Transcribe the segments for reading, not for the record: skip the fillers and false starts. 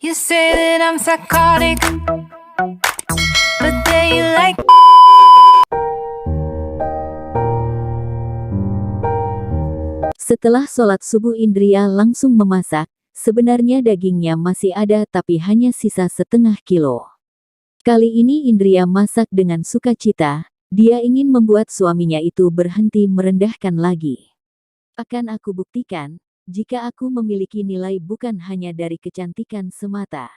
You say that I'm psychotic, but then you like. Setelah sholat subuh Indria langsung memasak, sebenarnya dagingnya masih ada tapi hanya sisa setengah kilo. Kali ini Indria masak dengan sukacita, dia ingin membuat suaminya itu berhenti merendahkan lagi. Akan aku buktikan, jika aku memiliki nilai bukan hanya dari kecantikan semata.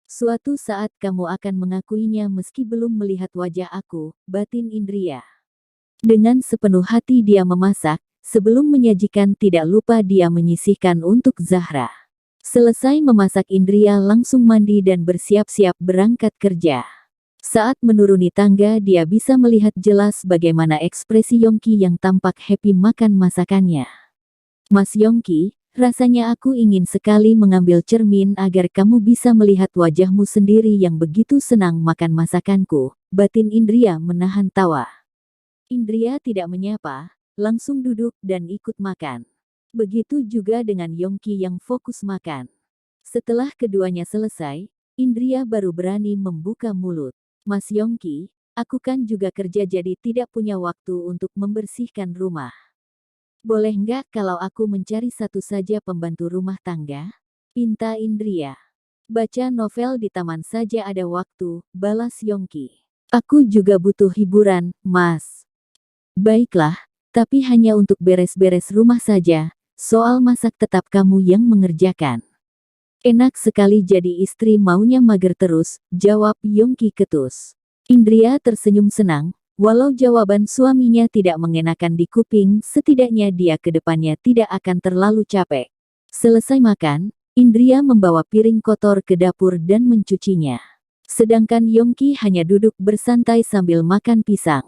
Suatu saat kamu akan mengakuinya meski belum melihat wajah aku, batin Indria. Dengan sepenuh hati dia memasak, sebelum menyajikan tidak lupa dia menyisihkan untuk Zahra. Selesai memasak Indria langsung mandi dan bersiap-siap berangkat kerja. Saat menuruni tangga dia bisa melihat jelas bagaimana ekspresi Yongki yang tampak happy makan masakannya. Mas Yongki, rasanya aku ingin sekali mengambil cermin agar kamu bisa melihat wajahmu sendiri yang begitu senang makan masakanku, batin Indria menahan tawa. Indria tidak menyapa, langsung duduk dan ikut makan. Begitu juga dengan Yongki yang fokus makan. Setelah keduanya selesai, Indria baru berani membuka mulut. Mas Yongki, aku kan juga kerja jadi tidak punya waktu untuk membersihkan rumah. Boleh nggak kalau aku mencari satu saja pembantu rumah tangga? Pinta Indria. Baca novel di taman saja ada waktu, balas Yongki. Aku juga butuh hiburan, Mas. Baiklah, tapi hanya untuk beres-beres rumah saja, soal masak tetap kamu yang mengerjakan. Enak sekali jadi istri maunya mager terus, jawab Yongki ketus. Indria tersenyum senang, walau jawaban suaminya tidak mengenakan di kuping, setidaknya dia ke depannya tidak akan terlalu capek. Selesai makan, Indria membawa piring kotor ke dapur dan mencucinya. Sedangkan Yongki hanya duduk bersantai sambil makan pisang.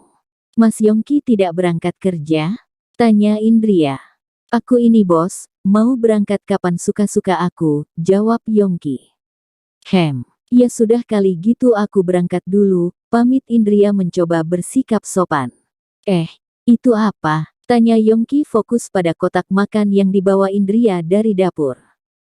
Mas Yongki tidak berangkat kerja? Tanya Indria. Aku ini bos, mau berangkat kapan suka-suka aku, jawab Yongki. Ya sudah kali gitu aku berangkat dulu, pamit Indria mencoba bersikap sopan. Itu apa? Tanya Yongki fokus pada kotak makan yang dibawa Indria dari dapur.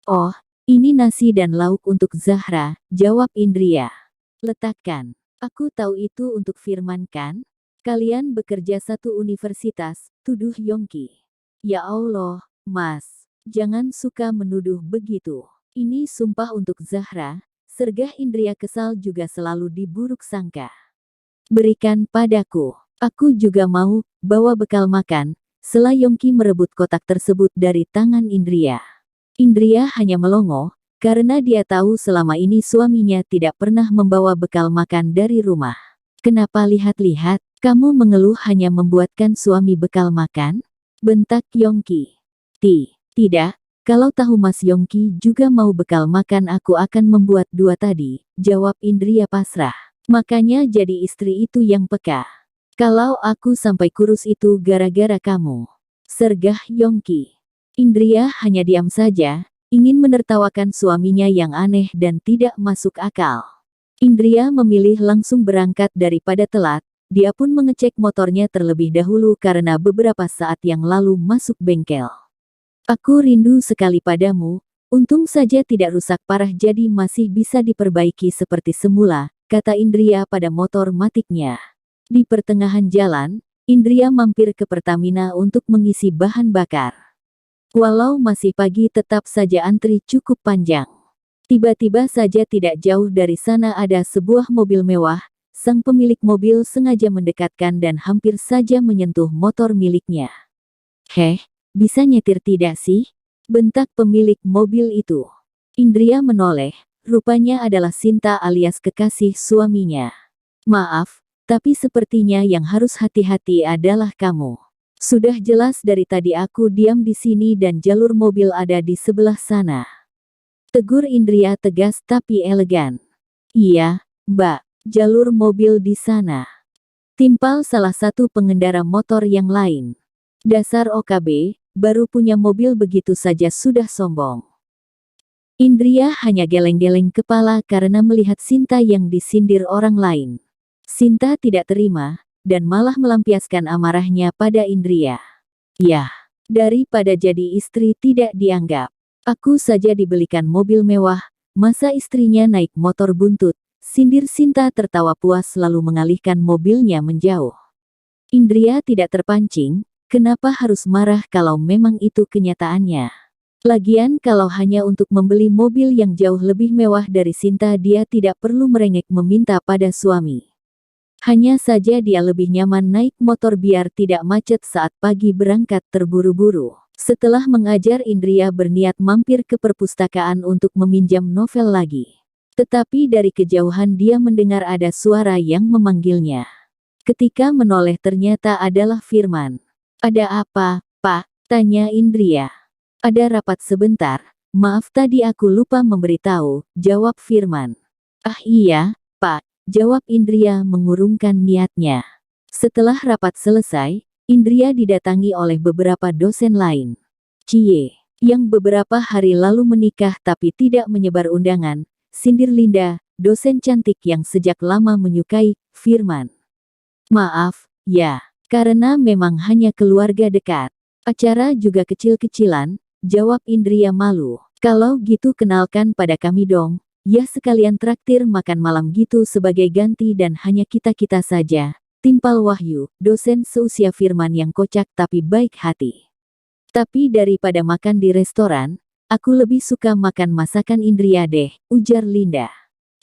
Oh, ini nasi dan lauk untuk Zahra, jawab Indria. Letakkan. Aku tahu itu untuk Firman kan? Kalian bekerja satu universitas, tuduh Yongki. Ya Allah, Mas. Jangan suka menuduh begitu. Ini sumpah untuk Zahra, sergah Indria kesal juga selalu diburuk sangka. Berikan padaku. Aku juga mau, bawa bekal makan, setelah Yongki merebut kotak tersebut dari tangan Indria. Indria hanya melongo, karena dia tahu selama ini suaminya tidak pernah membawa bekal makan dari rumah. Kenapa lihat-lihat, kamu mengeluh hanya membuatkan suami bekal makan? Bentak Yongki. Tidak, kalau tahu Mas Yongki juga mau bekal makan aku akan membuat dua tadi, jawab Indria pasrah. Makanya jadi istri itu yang peka. Kalau aku sampai kurus itu gara-gara kamu. Sergah Yongki. Indria hanya diam saja, ingin menertawakan suaminya yang aneh dan tidak masuk akal. Indria memilih langsung berangkat daripada telat. Dia pun mengecek motornya terlebih dahulu karena beberapa saat yang lalu masuk bengkel. Aku rindu sekali padamu, untung saja tidak rusak parah jadi masih bisa diperbaiki seperti semula, kata Indria pada motor matiknya. Di pertengahan jalan, Indria mampir ke Pertamina untuk mengisi bahan bakar. Walau masih pagi tetap saja antri cukup panjang. Tiba-tiba saja tidak jauh dari sana ada sebuah mobil mewah. Sang pemilik mobil sengaja mendekatkan dan hampir saja menyentuh motor miliknya. Bisa nyetir tidak sih? Bentak pemilik mobil itu. Indria menoleh, rupanya adalah Sinta alias kekasih suaminya. Maaf, tapi sepertinya yang harus hati-hati adalah kamu. Sudah jelas dari tadi aku diam di sini dan jalur mobil ada di sebelah sana. Tegur Indria tegas tapi elegan. Iya, Mbak. Jalur mobil di sana. Timpal salah satu pengendara motor yang lain. Dasar OKB, baru punya mobil begitu saja sudah sombong. Indria hanya geleng-geleng kepala karena melihat Sinta yang disindir orang lain. Sinta tidak terima, dan malah melampiaskan amarahnya pada Indria. Yah, daripada jadi istri tidak dianggap. Aku saja dibelikan mobil mewah, masa istrinya naik motor buntut, sindir Sinta tertawa puas lalu mengalihkan mobilnya menjauh. Indria tidak terpancing, kenapa harus marah kalau memang itu kenyataannya. Lagian kalau hanya untuk membeli mobil yang jauh lebih mewah dari Sinta dia tidak perlu merengek meminta pada suami. Hanya saja dia lebih nyaman naik motor biar tidak macet saat pagi berangkat terburu-buru. Setelah mengajar Indria berniat mampir ke perpustakaan untuk meminjam novel lagi. Tetapi dari kejauhan dia mendengar ada suara yang memanggilnya. Ketika menoleh ternyata adalah Firman. "Ada apa, Pak?" tanya Indria. "Ada rapat sebentar, maaf tadi aku lupa memberitahu," jawab Firman. "Ah iya, Pak," jawab Indria mengurungkan niatnya. Setelah rapat selesai, Indria didatangi oleh beberapa dosen lain. Cie, yang beberapa hari lalu menikah tapi tidak menyebar undangan, sindir Linda, dosen cantik yang sejak lama menyukai Firman. "Maaf, ya, karena memang hanya keluarga dekat. Acara juga kecil-kecilan," jawab Indria malu. "Kalau gitu kenalkan pada kami dong, ya sekalian traktir makan malam gitu sebagai ganti dan hanya kita-kita saja," timpal Wahyu, dosen seusia Firman yang kocak tapi baik hati. "Tapi daripada makan di restoran, aku lebih suka makan masakan Indria deh," ujar Linda.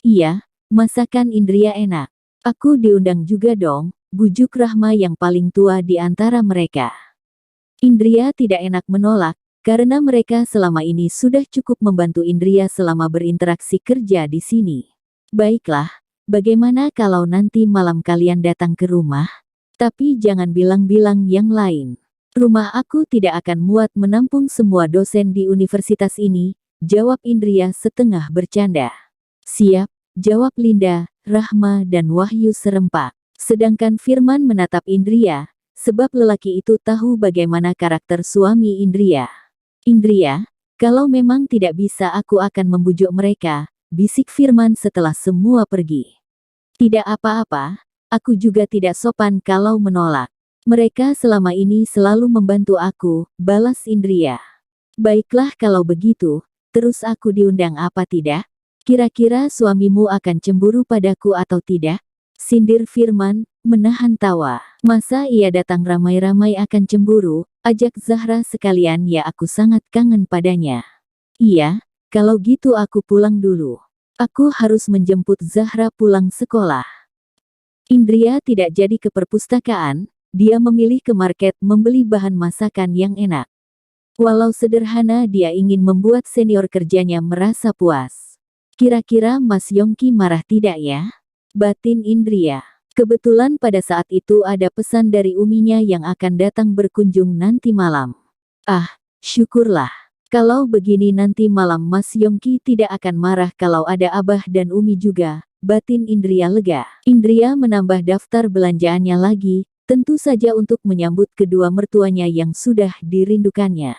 "Iya, masakan Indria enak. Aku diundang juga dong," bujuk Rahma yang paling tua di antara mereka. Indria tidak enak menolak, karena mereka selama ini sudah cukup membantu Indria selama berinteraksi kerja di sini. "Baiklah, bagaimana kalau nanti malam kalian datang ke rumah? Tapi jangan bilang-bilang yang lain. Rumah aku tidak akan muat menampung semua dosen di universitas ini," jawab Indria setengah bercanda. "Siap," jawab Linda, Rahma dan Wahyu serempak. Sedangkan Firman menatap Indria, sebab lelaki itu tahu bagaimana karakter suami Indria. "Indria, kalau memang tidak bisa aku akan membujuk mereka," bisik Firman setelah semua pergi. "Tidak apa-apa, aku juga tidak sopan kalau menolak. Mereka selama ini selalu membantu aku," balas Indria. "Baiklah kalau begitu, terus aku diundang apa tidak? Kira-kira suamimu akan cemburu padaku atau tidak?" sindir Firman, menahan tawa. "Masa ia datang ramai-ramai akan cemburu, ajak Zahra sekalian ya aku sangat kangen padanya." "Iya, kalau gitu aku pulang dulu. Aku harus menjemput Zahra pulang sekolah." Indria tidak jadi ke perpustakaan, dia memilih ke market membeli bahan masakan yang enak. Walau sederhana dia ingin membuat senior kerjanya merasa puas. "Kira-kira Mas Yongki marah tidak ya?" batin Indria. Kebetulan pada saat itu ada pesan dari uminya yang akan datang berkunjung nanti malam. "Ah, syukurlah. Kalau begini nanti malam Mas Yongki tidak akan marah kalau ada Abah dan Umi juga," batin Indria lega. Indria menambah daftar belanjaannya lagi, tentu saja untuk menyambut kedua mertuanya yang sudah dirindukannya.